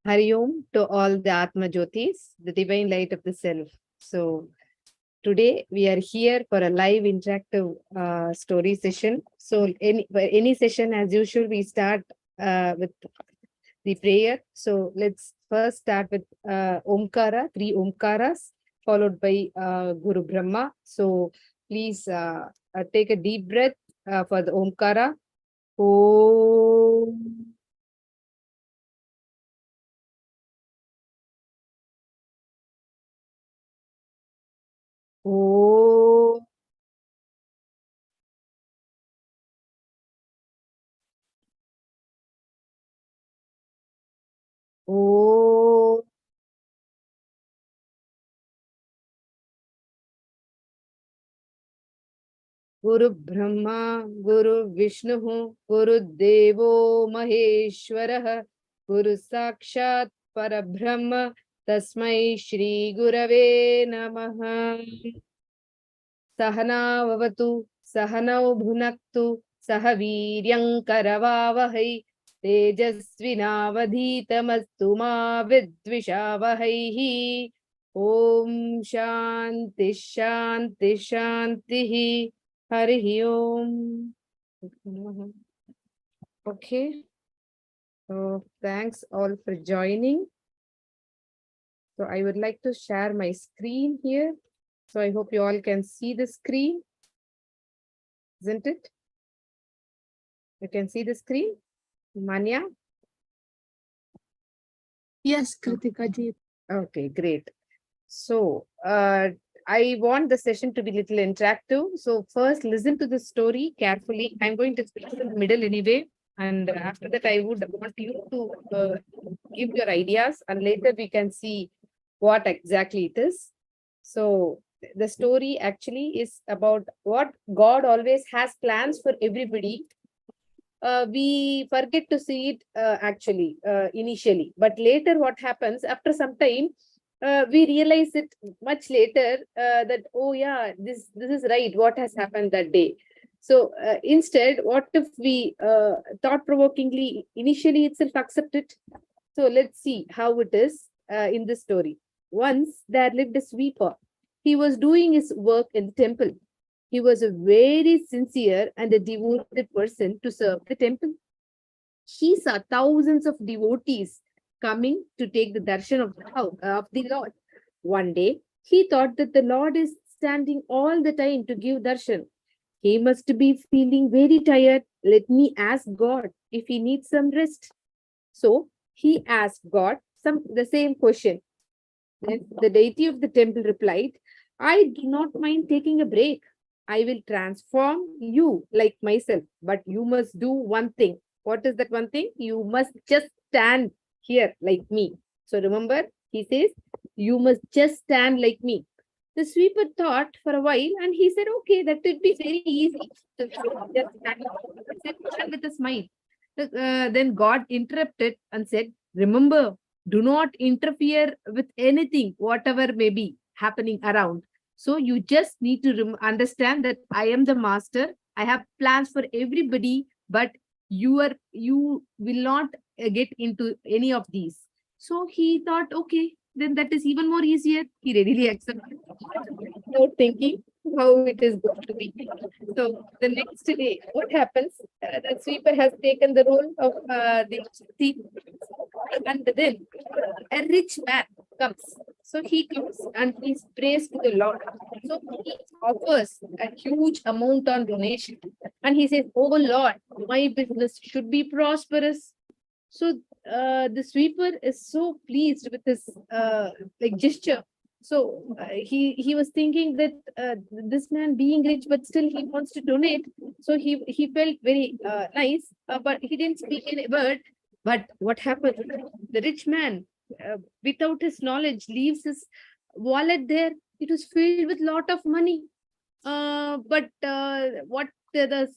Hari Om to all the Atma Jyotis, the divine light of the self. So, today we are here for a live interactive story session. So, any session, as usual, we start with the prayer. So, let's first start with Omkara, three Omkaras, followed by Guru Brahma. So, please take a deep breath for the Omkara. Om. Om. Om. Guru Brahma, Guru Vishnu, Guru Devo Maheshwara, Guru Sakshat Parabrahma, Tasmai Shri Gurave Namaha. Sahana Vavatu, Sahanau Bhunaktu, Sahaviryam Karavavahai, Tejasvinavadhitamastu ma vidvishavahai. Om Shanti Shanti Shanti. Hari Om. Okay. So thanks all for joining. So I would like to share my screen here. So I hope you all can see the screen. Isn't it? You can see the screen? Manya? Yes, Kritika ji. Okay, great. So I want the session to be little interactive. So first listen to the story carefully. I'm going to speak in the middle anyway. And after that, I would want you to give your ideas and later we can see what exactly it is. So the story actually is about what God always has plans for everybody. We forget to see it actually initially, but later what happens after some time, we realize it much later that, oh yeah, this is right, what has happened that day. So instead, what if we thought provokingly initially itself accept it? So let's see how it is in this story. Once there lived a sweeper. He was doing his work in the temple. He was a very sincere and a devoted person to serve the temple. He saw thousands of devotees coming to take the darshan of the Lord. One day, he thought that the Lord is standing all the time to give darshan. He must be feeling very tired. Let me ask God if he needs some rest. So he asked God the same question. Then the deity of the temple replied, I do not mind taking a break. I will transform you like myself, but you must do one thing. What is that one thing? You must just stand here like me. So remember, he says, you must just stand like me. The sweeper thought for a while and he said, okay, that would be very easy. So just stand with a smile. Then God interrupted and said, remember, do not interfere with anything, whatever may be happening around. So you just need to understand that I am the master. I have plans for everybody, but you will not get into any of these. So he thought, okay, then that is even more easier. He readily accepted without thinking how it is going to be. So the next day, what happens? The sweeper has taken the role of the thief, and then a rich man comes. So he comes and he prays to the Lord. So he offers a huge amount on donation, and he says, "Oh Lord, my business should be prosperous." So the sweeper is so pleased with this like gesture. So he was thinking that this man being rich, but still he wants to donate. So he felt very nice, but he didn't speak any word. But what happened? The rich man, without his knowledge, leaves his wallet there. It was filled with lot of money. But what the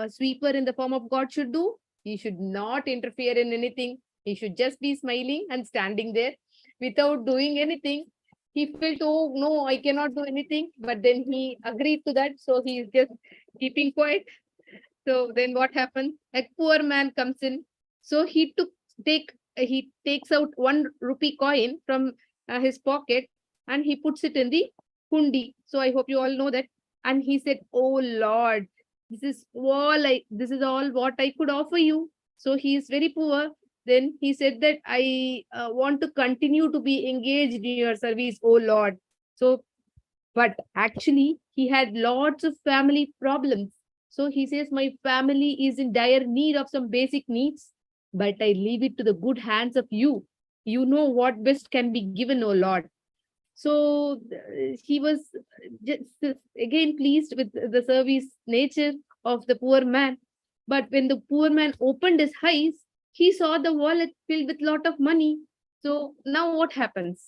sweeper in the form of God should do? He should not interfere in anything. He should just be smiling and standing there without doing anything. He felt, oh no, I cannot do anything. But then he agreed to that. So he is just keeping quiet. So then what happened? A poor man comes in. So he take he takes out 1 rupee coin from his pocket and he puts it in the hundi. So I hope you all know that. And he said, "Oh Lord, this is all what I could offer you." So he is very poor. Then he said that I want to continue to be engaged in your service, oh Lord. So, but actually, he had lots of family problems. So he says, "My family is in dire need of some basic needs, but I leave it to the good hands of you. You know what best can be given, oh Lord." So he was just again pleased with the service nature of the poor man. But when the poor man opened his eyes, he saw the wallet filled with lot of money. So now what happens?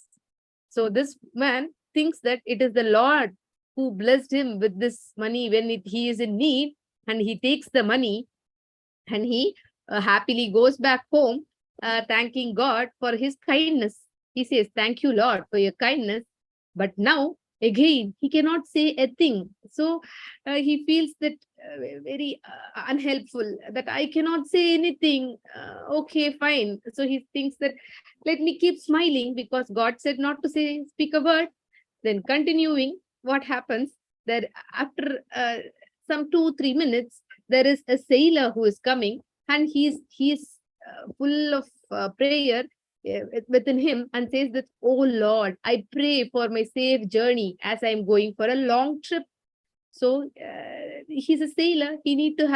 So this man thinks that it is the Lord who blessed him with this money when he is in need, and he takes the money and he happily goes back home, thanking God for his kindness. He says, "Thank you, Lord, for your kindness." But now, again, he cannot say a thing. So he feels that very unhelpful, that I cannot say anything. Okay, fine. So he thinks that let me keep smiling because God said not to speak a word. Then continuing, what happens that after some 2-3 minutes, there is a sailor who is coming, and he's full of prayer within him, and says that, "Oh Lord, I pray for my safe journey as I am going for a long trip." So he's a sailor. He need to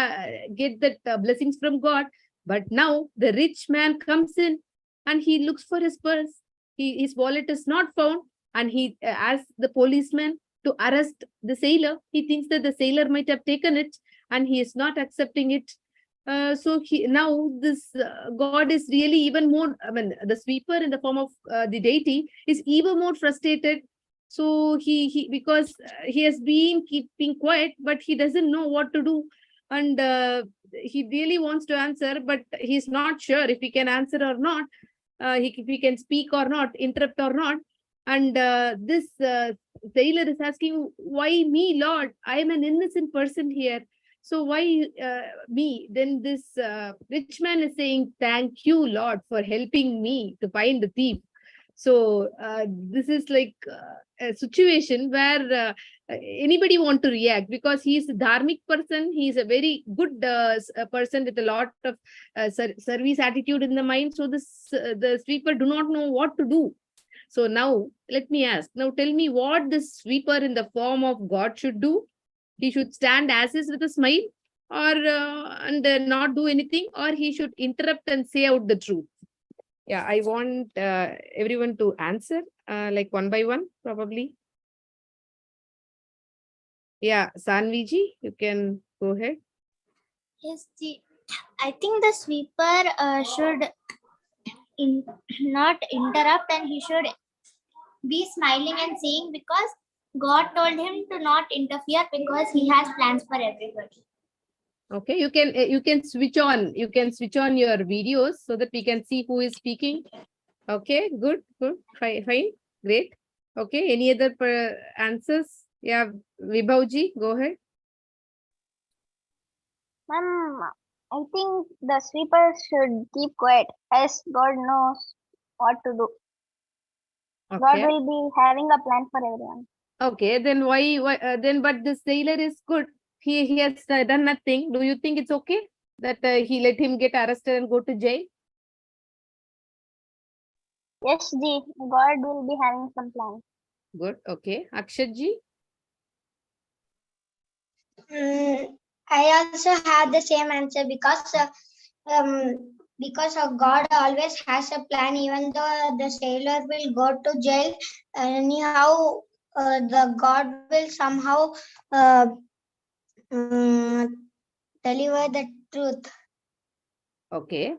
get that blessings from God. But now the rich man comes in and he looks for his purse. His wallet is not found, and he asks the policeman to arrest the sailor. He thinks that the sailor might have taken it, and he is not accepting it. So now this God is really even more, I mean, the sweeper in the form of the deity is even more frustrated. So he because he has been keeping quiet, but he doesn't know what to do. And he really wants to answer, but he's not sure if he can answer or not, if he can speak or not, interrupt or not. And this sailor is asking, "Why me, Lord? I am an innocent person here. So why me?" Then this rich man is saying, "Thank you, Lord, for helping me to find the thief." So this is like a situation where anybody want to react, because he is a dharmic person. He is a very good person with a lot of service attitude in the mind. So the sweeper do not know what to do. So now let me ask. Now tell me what this sweeper in the form of God should do. He should stand as is with a smile, or and not do anything, or he should interrupt and say out the truth. Yeah, I want everyone to answer like one by one, probably. Yeah, Sanviji, you can go ahead. Yes, I think the sweeper should not interrupt, and he should be smiling and saying, because God told him to not interfere because he has plans for everybody. Okay, you can switch on your videos so that we can see who is speaking. Okay, good, fine, great. Okay, any other answers? Yeah, Vibhavji, go ahead. Ma'am, I think the sweeper should keep quiet as God knows what to do. God Okay, will be having a plan for everyone. okay, then why then, but the sailor is good. He has done nothing. Do you think it's okay that he let him get arrested and go to jail? Yes, Ji, God will be having some plan. Good, okay. Akshadji? I also have the same answer, because of God always has a plan. Even though the sailor will go to jail, anyhow, the God will somehow deliver the truth. Okay,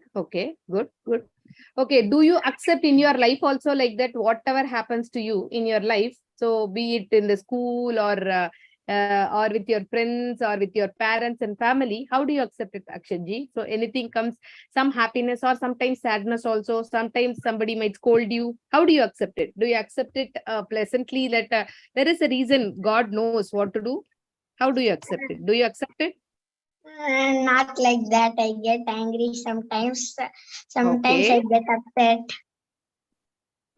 good. Okay, do you accept in your life also like that, whatever happens to you in your life, so be it in the school or with your friends or with your parents and family, how do you accept it, Akshadji? So anything comes, some happiness or sometimes sadness also, sometimes somebody might scold you. How do you accept it? Do you accept it pleasantly that there is a reason, God knows what to do? How do you accept it? Do you accept it? Not like that. I get angry sometimes. Sometimes I Okay. get upset.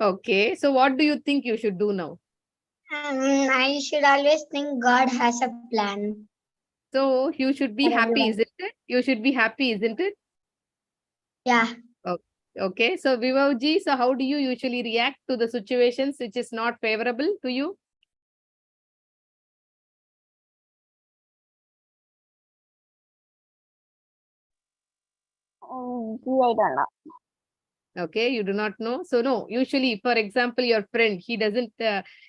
Okay. So what do you think you should do now? I should always think God has a plan So you should be for happy, everyone. isn't it? You should be happy, isn't it? Yeah. O- Okay. So Vivavji, so how do you usually react to the situations which is not favorable to you? I don't know. Okay, you do not know. So no, usually, for example, your friend, he doesn't,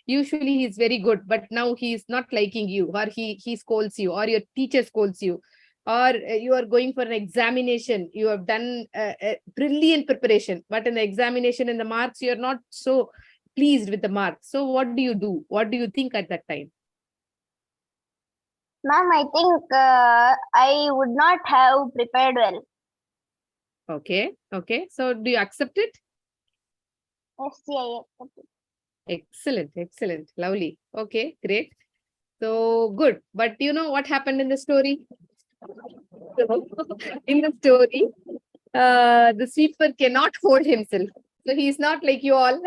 usually he's very good, but now he is not liking you, or he scolds you, or your teacher scolds you, or you are going for an examination. You have done a brilliant preparation, but in the examination and the marks, you're not so pleased with the marks. So what do you do? What do you think at that time? Ma'am, I think I would not have prepared well. Okay, okay. So do you accept it? Yes, yeah, I accept it. Excellent, excellent, lovely. Okay, great. So good. But you know what happened in the story? In the story, the sweeper cannot hold himself. So he's not like you all.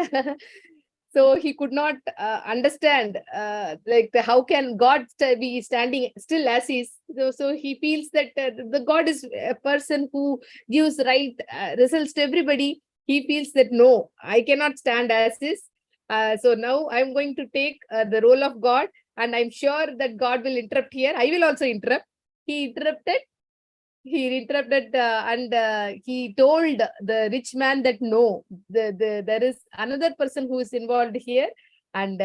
So he could not understand how can God be standing still as he's. So he feels that the God is a person who gives right results to everybody. He feels that no, I cannot stand as is. So now I'm going to take the role of God, and I'm sure that God will interrupt here. I will also interrupt. He interrupted. And he told the rich man that no, there is another person who is involved here, and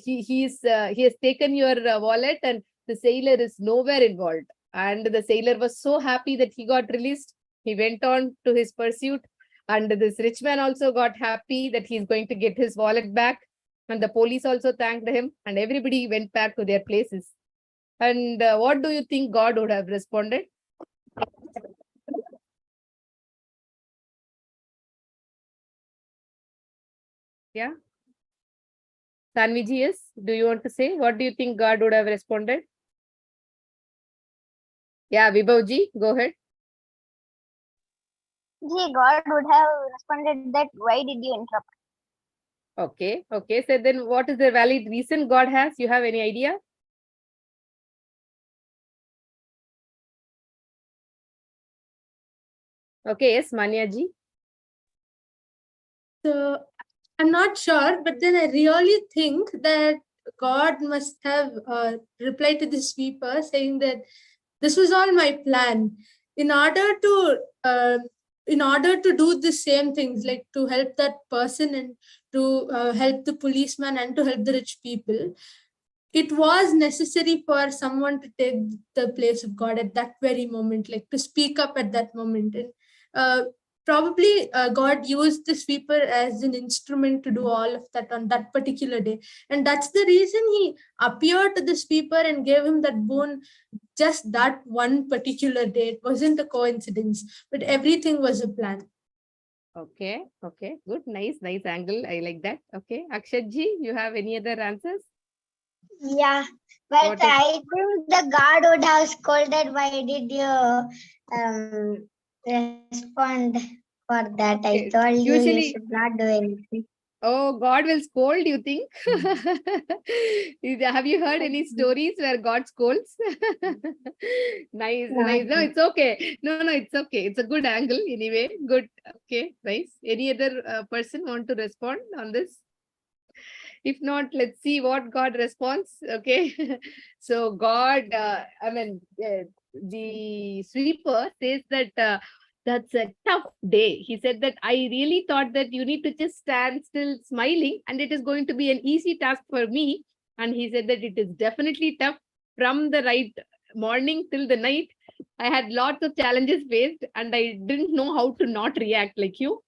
he has taken your wallet, and the sailor is nowhere involved. And the sailor was so happy that he got released. He went on to his pursuit, and this rich man also got happy that he's going to get his wallet back. And the police also thanked him, and everybody went back to their places. And what do you think God would have responded? Yeah. Tanviji, yes. Do you want to say? What do you think God would have responded? Yeah, Vibhavji, go ahead. Gee, God would have responded that, why did you interrupt? Okay, okay. So then what is the valid reason God has? You have any idea? Okay, yes, Manyaji. So I'm not sure, but then I really think that God must have replied to the sweeper saying that this was all my plan in order to do the same things, like to help that person and to help the policeman and to help the rich people. It was necessary for someone to take the place of God at that very moment, like to speak up at that moment. And probably God used the sweeper as an instrument to do all of that on that particular day. And that's the reason he appeared to the sweeper and gave him that boon just that one particular day. It wasn't a coincidence, but everything was a plan. Okay, okay. Good, nice, nice angle. I like that. Okay. Akshadji, you have any other answers? Yeah. But What is I think the God would have scolded. Why did you respond for that? I okay. told you Usually, should not do anything. oh, God will scold, you think? Have you heard any stories where God scolds? Nice, Not nice. No, it's okay. No, no, it's okay. It's a good angle anyway. Good. Okay, nice. Any other person want to respond on this? If not, let's see what God responds. Okay. So God, the sweeper says that that's a tough day. He said that I really thought that you need to just stand still smiling and it is going to be an easy task for me. And he said that it is definitely tough from the right morning till the night. I had lots of challenges faced and I didn't know how to not react like you.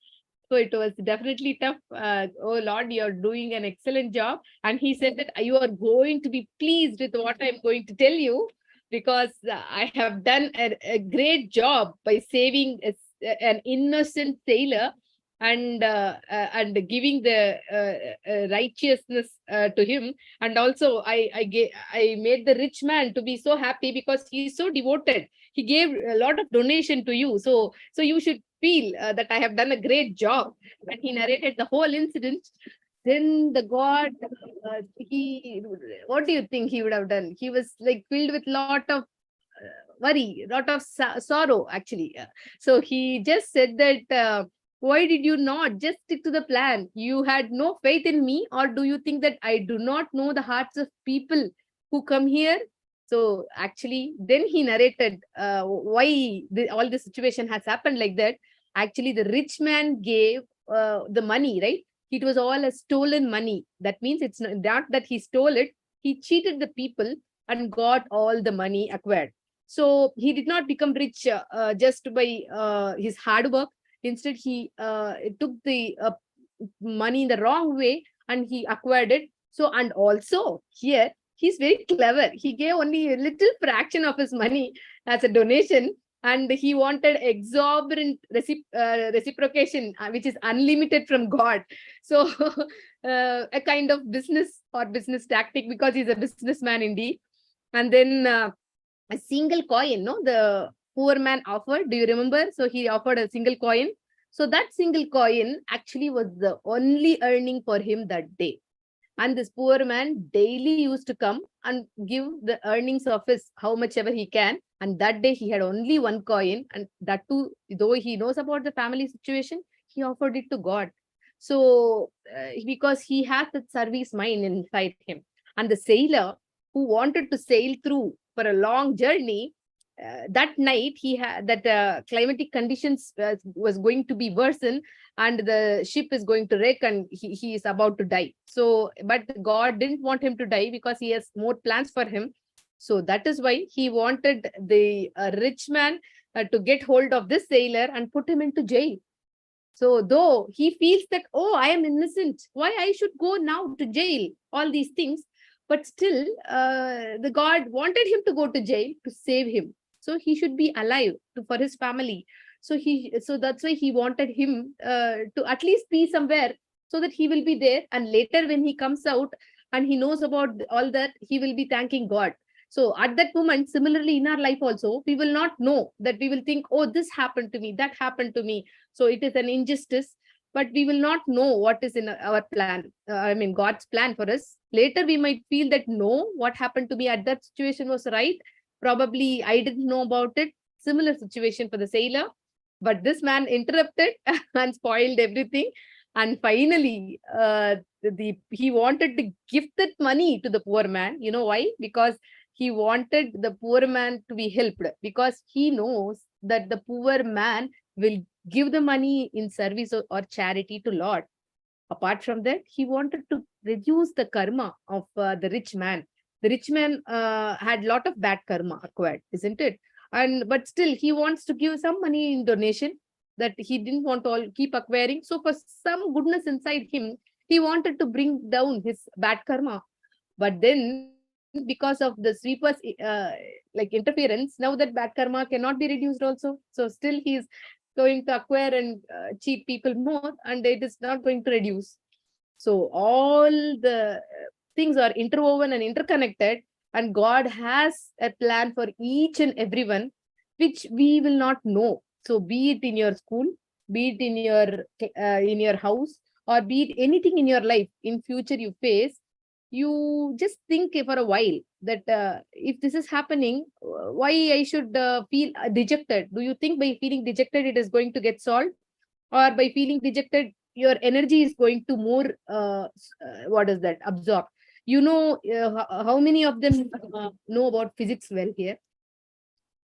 So it was definitely tough. Oh Lord, you're doing an excellent job. And he said that you are going to be pleased with what I'm going to tell you because I have done a great job by saving an innocent sailor. and giving the righteousness to him. And also I made the rich man to be so happy because he is so devoted. He gave a lot of donation to you, so you should feel that I have done a great job. And he narrated the whole incident. Then the god, he what do you think he would have done? He was like filled with lot of worry, lot of sorrow actually. So he just said that, why did you not just stick to the plan? You had no faith in me, or do you think that I do not know the hearts of people who come here? So actually, then he narrated why all this situation has happened like that. Actually, the rich man gave the money, right? It was all a stolen money. That means it's not that he stole it. He cheated the people and got all the money acquired. So he did not become rich just by his hard work. Instead, he took the money in the wrong way and he acquired it. So, and also here, he's very clever. He gave only a little fraction of his money as a donation, and he wanted exorbitant reciprocation, which is unlimited from God. So, a kind of business or business tactic, because he's a businessman indeed. And then a single coin, no, the poor man offered. Do you remember? So he offered a single coin. So that single coin actually was the only earning for him that day. And this poor man daily used to come and give the earnings of his how much ever he can. And that day he had only one coin. And that too, though he knows about the family situation, he offered it to God. So because he has that service mind inside him. And the sailor who wanted to sail through for a long journey, that night he had that climatic conditions was going to be worsen, and the ship is going to wreck, and he is about to die. So but God didn't want him to die because he has more plans for him. So that is why he wanted the rich man to get hold of this sailor and put him into jail. So though he feels that, oh, I am innocent, why I should go now to jail, all these things, but still the God wanted him to go to jail to save him. So he should be alive for his family. So that's why he wanted him to at least be somewhere, so that he will be there. And later when he comes out and he knows about all that, he will be thanking God. So at that moment, similarly in our life also, we will not know that. We will think, oh, this happened to me, that happened to me. So it is an injustice, but we will not know what is in our plan. God's plan for us. Later, we might feel that, no, what happened to me at that situation was right. Probably I didn't know about it. Similar situation for the sailor. But this man interrupted and spoiled everything. And finally, he wanted to give that money to the poor man. You know why? Because he wanted the poor man to be helped, because he knows that the poor man will give the money in service or charity to Lord. Apart from that, he wanted to reduce the karma of the rich man. The rich man had a lot of bad karma acquired, isn't it? But still, he wants to give some money in donation that he didn't want to all keep acquiring. So for some goodness inside him, he wanted to bring down his bad karma. But then, because of the sweeper's interference, now that bad karma cannot be reduced also. So still he is going to acquire and cheat people more, and it is not going to reduce. So all the things are interwoven and interconnected, and God has a plan for each and everyone, which we will not know. So be it in your school, be it in your house, or be it anything in your life in future you face, you just think for a while that if this is happening, why I should feel dejected? Do you think by feeling dejected it is going to get solved, or by feeling dejected your energy is going to more what is that, absorb? You know, how many of them know about physics well here?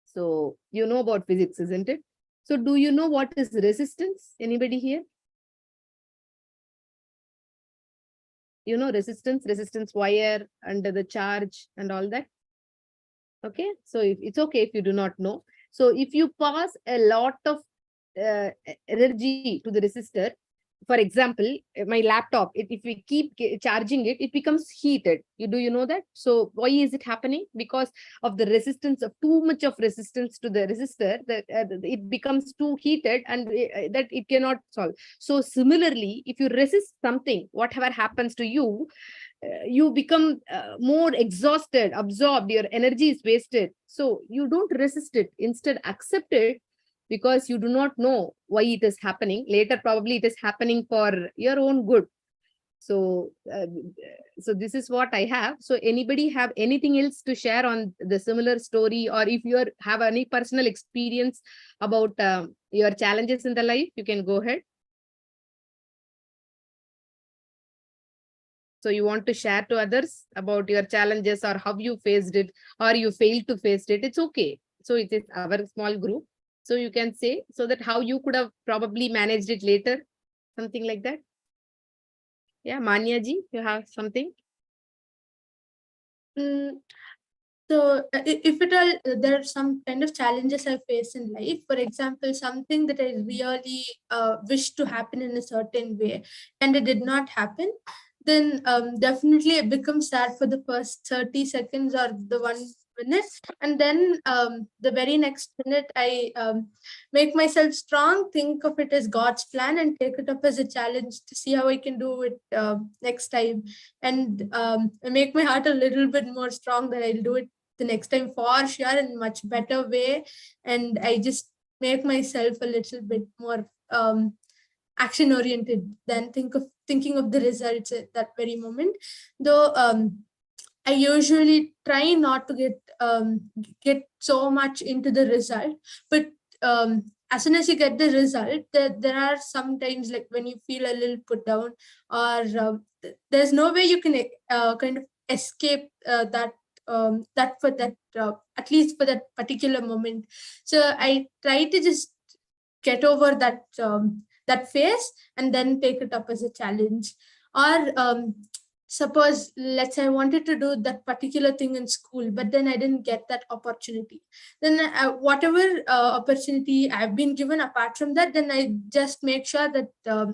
So you know about physics, isn't it? So do you know what is resistance? Anybody here? You know, resistance wire under the charge and all that. Okay, so it's okay if you do not know. So if you pass a lot of energy to the resistor, for example, my laptop, if we keep charging it, it becomes heated. Do you know that? So why is it happening? Because of the resistance, of too much of resistance to the resistor, that it becomes too heated, and that it cannot solve. So similarly, if you resist something, whatever happens to you, you become more exhausted, absorbed, your energy is wasted. So you don't resist it, instead accept it, because you do not know why it is happening. Later probably it is happening for your own good. So so this is what I have. So anybody have anything else to share on the similar story, or if you have any personal experience about your challenges in the life, you can go ahead. So you want to share to others about your challenges, or how you faced it, or you failed to face it, it's okay. So it is our small group. So you can say, so that how you could have probably managed it later, something like that. Yeah, Manya ji, you have something? So if at all there are some kind of challenges I face in life, for example, something that I really wish to happen in a certain way and it did not happen, then definitely it becomes sad for the first 30 seconds or the 1 minute. And then the very next minute, I make myself strong, think of it as God's plan, and take it up as a challenge to see how I can do it next time. And I make my heart a little bit more strong that I'll do it the next time for sure in much better way. And I just make myself a little bit more action oriented than thinking of the results at that very moment. Though I usually try not to get so much into the result, but as soon as you get the result, there are some times like when you feel a little put down, or there's no way you can kind of escape that for that at least for that particular moment. So I try to just get over that phase and then take it up as a challenge. Or suppose, let's say I wanted to do that particular thing in school, but then I didn't get that opportunity. Then whatever opportunity I've been given apart from that, then I just make sure that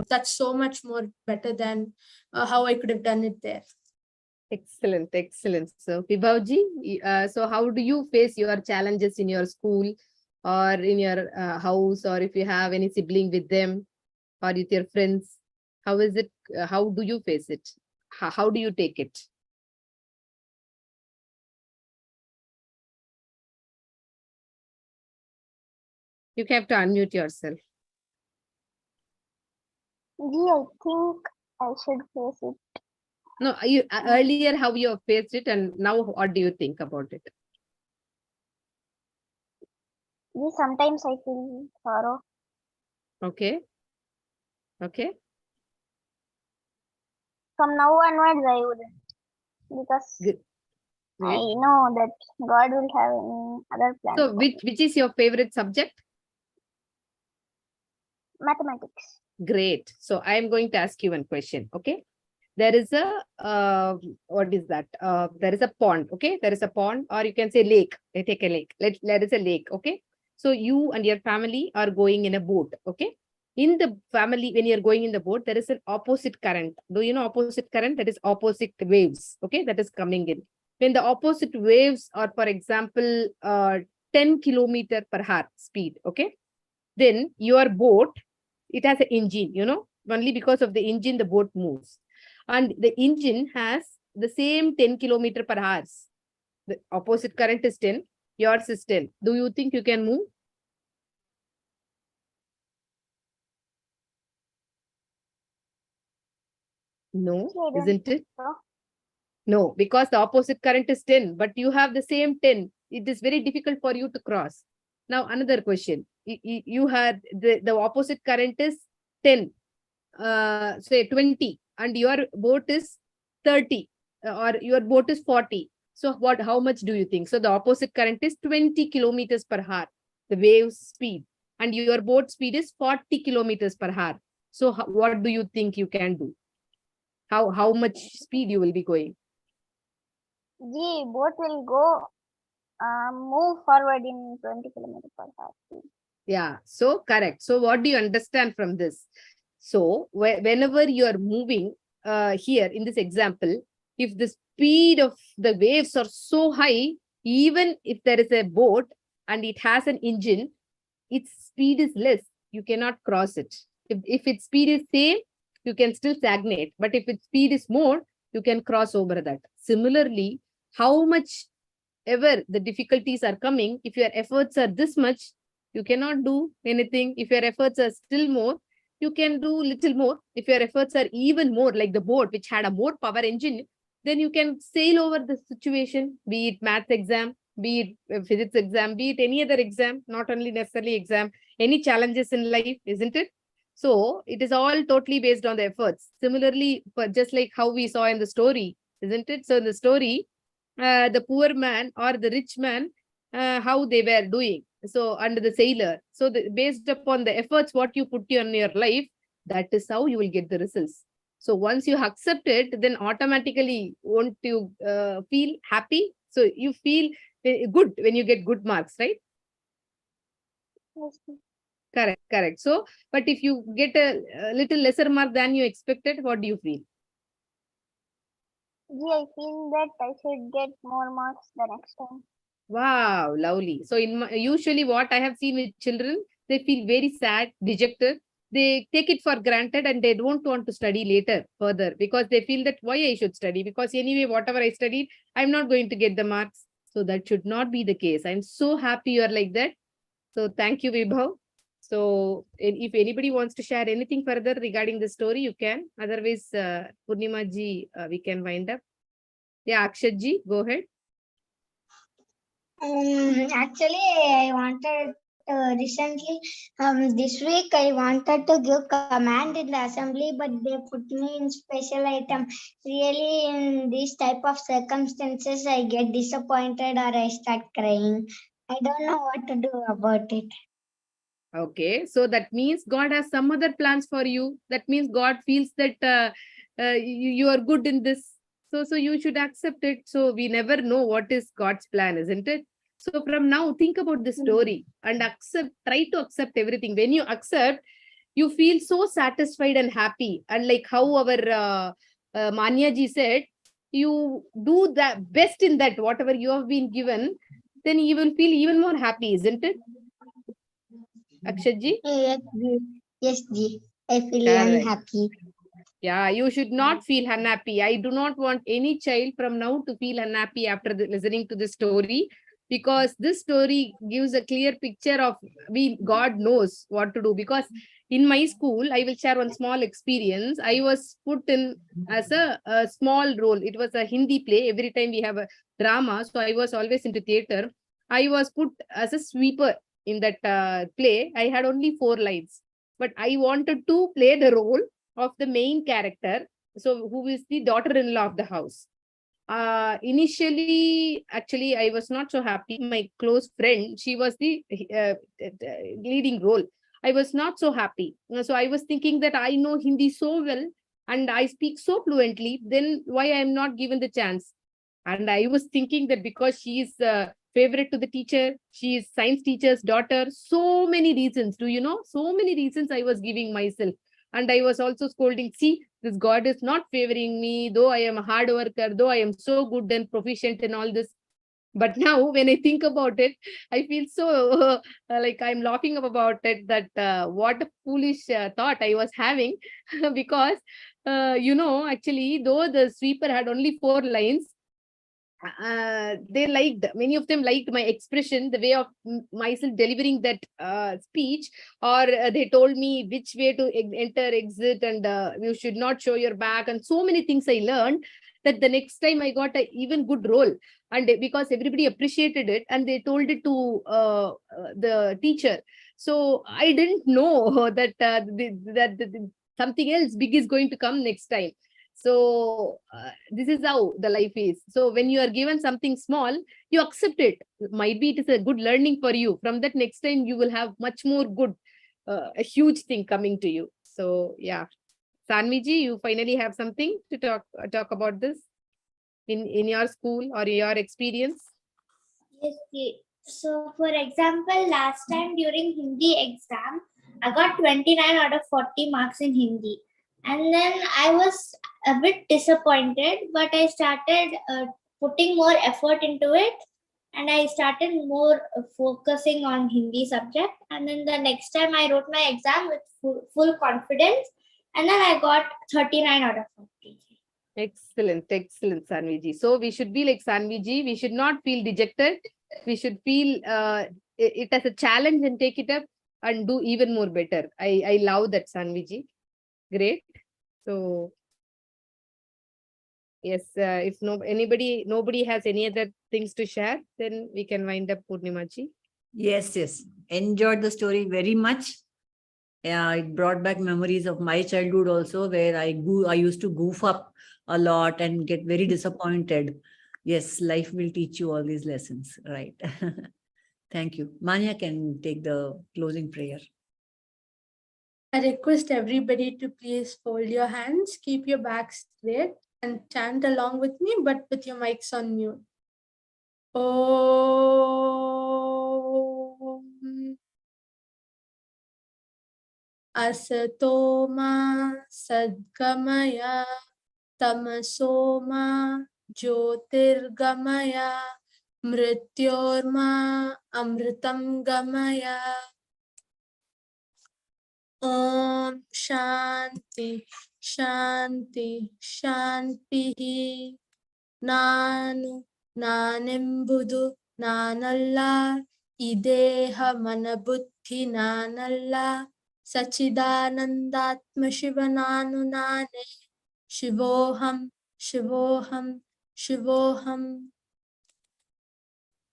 that's so much more better than how I could have done it there. Excellent, excellent. So Vibhavji, so how do you face your challenges in your school, or in your house, or if you have any sibling with them, or with your friends? How is it? How do you face it? How do you take it? You have to unmute yourself. I think I should face it. No, you earlier how you have faced it, and now what do you think about it? Sometimes I feel sorrow. Okay. Okay. From now onwards, I wouldn't, because Good. I Great. know that God will have other plans. So for which me. is your favorite subject? Mathematics. Great. So I am going to ask you one question. Okay. There is a what is that? There is a pond. Okay. There is a pond, or you can say lake. They take a lake. Let is a lake. Okay. So you and your family are going in a boat. Okay. In the family, when you're going in the boat, there is an opposite current. Do you know opposite current? That is opposite waves. Okay. That is coming in. When the opposite waves are, for example, 10 kilometer per hour speed. Okay. Then your boat, it has an engine, only because of the engine, the boat moves. And the engine has the same 10 kilometer per hour. The opposite current is 10, yours is 10. Do you think you can move? No, isn't it? So. No, because the opposite current is 10, but you have the same 10. It is very difficult for you to cross. Now, another question. You had the opposite current is 10, say 20, and your boat is 30, or your boat is 40. So how much do you think? So the opposite current is 20 kilometers per hour, the wave speed, and your boat speed is 40 kilometers per hour. So what do you think you can do? How much speed you will be going? Boat will go move forward in 20 kilometers per hour. Yeah, so correct. So what do you understand from this? So whenever you are moving here in this example, if the speed of the waves are so high, even if there is a boat and it has an engine, its speed is less, you cannot cross it. If its speed is same, you can still stagnate. But if its speed is more, you can cross over that. Similarly, how much ever the difficulties are coming, if your efforts are this much, you cannot do anything. If your efforts are still more, you can do little more. If your efforts are even more, like the boat which had a more power engine, then you can sail over the situation, be it math exam, be it physics exam, be it any other exam, not only necessarily exam, any challenges in life, isn't it? So it is all totally based on the efforts. Similarly, just like how we saw in the story, isn't it? So in the story, the poor man or the rich man, how they were doing. So under the sailor. So based upon the efforts, what you put in your life, that is how you will get the results. So once you accept it, then automatically won't you feel happy? So you feel good when you get good marks, right? Yes, ma'am. Correct, correct. So, but if you get a little lesser mark than you expected, what do you feel? I feel that I should get more marks the next time. Wow, lovely. So usually what I have seen with children, they feel very sad, dejected. They take it for granted and they don't want to study later further because they feel that why I should study, because anyway, whatever I studied, I'm not going to get the marks. So that should not be the case. I'm so happy you are like that. So thank you, Vibhav. So if anybody wants to share anything further regarding the story, you can. Otherwise, Purnima ji, we can wind up. Yeah, Akshat ji, go ahead. Actually, I wanted recently, this week, I wanted to give command in the assembly, but they put me in special item. Really, in these type of circumstances, I get disappointed or I start crying. I don't know what to do about it. Okay, so that means God has some other plans for you. That means God feels that you are good in this. So you should accept it. So we never know what is God's plan, isn't it? So from now, think about the story and accept, try to accept everything. When you accept, you feel so satisfied and happy. And like how our Manya ji said, you do the best in that, whatever you have been given, then you will feel even more happy, isn't it, Akshat ji? Yes, Ji. Yes, Ji. I feel Correct. unhappy. Yeah, you should not feel unhappy. I do not want any child from now to feel unhappy after listening to this story, because this story gives a clear picture of God knows what to do. Because in my school, I will share one small experience. I was put in as a small role. It was a Hindi play. Every time we have a drama, so I was always into theater. I was put as a sweeper in that play. I had only 4 lines, but I wanted to play the role of the main character, so who is the daughter-in-law of the house. Initially, actually, I was not so happy. My close friend, she was the leading role. I was not so happy. So I was thinking that I know Hindi so well and I speak so fluently, then why I am not given the chance? And I was thinking that because she is favorite to the teacher, she is science teacher's daughter, so many reasons. Do you know? So many reasons I was giving myself. And I was also scolding, see, this God is not favoring me, though I am a hard worker, though I am so good and proficient in all this. But now when I think about it, I feel so like I'm laughing up about it, that what a foolish thought I was having. Because, actually, though the sweeper had only 4 lines, they liked, many of them liked my expression, the way of myself delivering that speech, or they told me which way to enter, exit, and you should not show your back, and so many things I learned, that the next time I got a even good role. And because everybody appreciated it and they told it to the teacher, so I didn't know that something else big is going to come next time. So this is how the life is. So when you are given something small, you accept it. Might be it is a good learning for you. From that, next time you will have much more good, a huge thing coming to you. So yeah, Sanviji, you finally have something to talk about this in your school or your experience. Yes, so for example, last time during Hindi exam, I got 29 out of 40 marks in Hindi. And then I was a bit disappointed, but I started putting more effort into it. And I started more focusing on Hindi subject. And then the next time I wrote my exam with full confidence. And then I got 39 out of 40. Excellent, excellent, Sanviji. So we should be like Sanviji. We should not feel dejected. We should feel it as a challenge and take it up and do even more better. I love that, Sanviji. Great. So yes, if nobody has any other things to share, then we can wind up, Purnimaji. Yes, yes. Enjoyed the story very much. Yeah, it brought back memories of my childhood also, where I used to goof up a lot and get very disappointed. Yes, life will teach you all these lessons, right? Thank you. Manya can take the closing prayer. I request everybody to please fold your hands, keep your back straight, and chant along with me, but with your mics on mute. Om Asato ma sadgamaya tamaso ma jyotirgamaya mrityorma amritam gamaya. Om Shanti Shanti Shanti. Nanu nanembudu nanalla ideha manabuddhi nanalla sachidanandatma shivananu nane shivoham shivoham shivoham.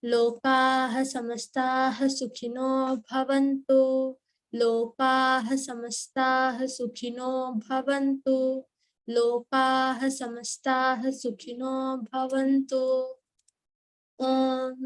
Lokaha samastaha sukhino bhavantu. Lokaha samastaha sukhino bhavantu. Lokaha samastaha sukhino bhavantu. Om